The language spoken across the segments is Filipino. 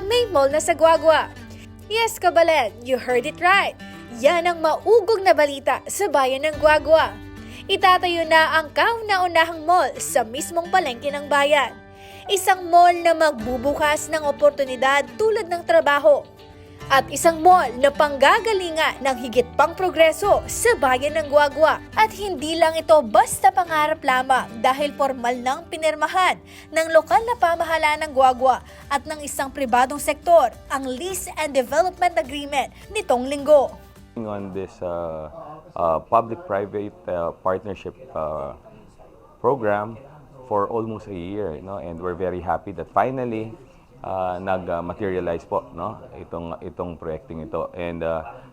May mall na sa Guagua. Yes, Kabalen, you heard it right. Yan ang maugong na balita sa bayan ng Guagua. Itatayo na ang kauna-unahang mall sa mismong palengke ng bayan. Isang mall na magbubukas ng oportunidad tulad ng trabaho. At isang mall na panggagalinga ng higit pang progreso sa bayan ng Guagua. At hindi lang ito basta pangarap lamang dahil formal nang pinirmahan ng lokal na pamahalaan ng Guagua at ng isang pribadong sektor ang Lease and Development Agreement nitong linggo. On this public-private partnership program for almost a year, and we're very happy that finally nag-materialize po, itong proyekting ito. And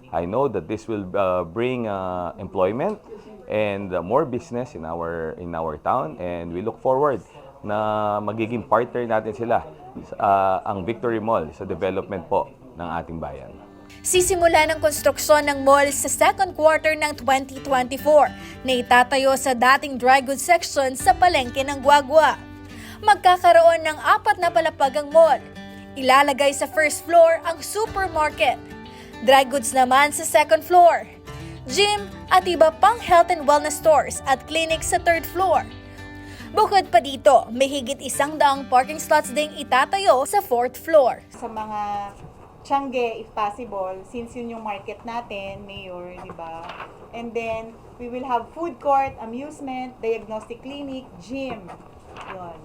I know that this will bring employment and more business in our town, and we look forward na magiging partner natin sila ang Victory Mall sa development po ng ating bayan. Sisimula ng konstruksyon ng mall sa second quarter ng 2024 na itatayo sa dating dry goods section sa palengke ng Guagua. Magkakaroon ng 4 na palapagang mall. Ilalagay sa first floor ang supermarket. Dry goods naman sa second floor. Gym at iba pang health and wellness stores at clinics sa third floor. Bukod pa dito, may higit 100 parking slots ding itatayo sa fourth floor. Sa mga Tiangge, if possible, since yun yung market natin, Mayor, di ba? And then, we will have food court, amusement, diagnostic clinic, gym. Yun.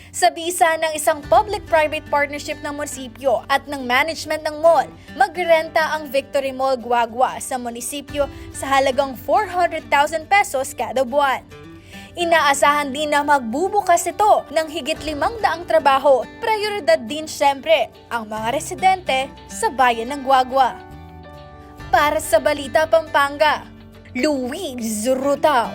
Sa bisa ng isang public-private partnership ng munisipyo at ng management ng mall, magrenta ang Victory Mall Guagua sa munisipyo sa halagang 400,000 pesos kada buwan. Inaasahan din na magbubukas ito ng higit 500 trabaho. Prioridad din siyempre ang mga residente sa bayan ng Guagua. Para sa Balita Pampanga, Luisse Rutao.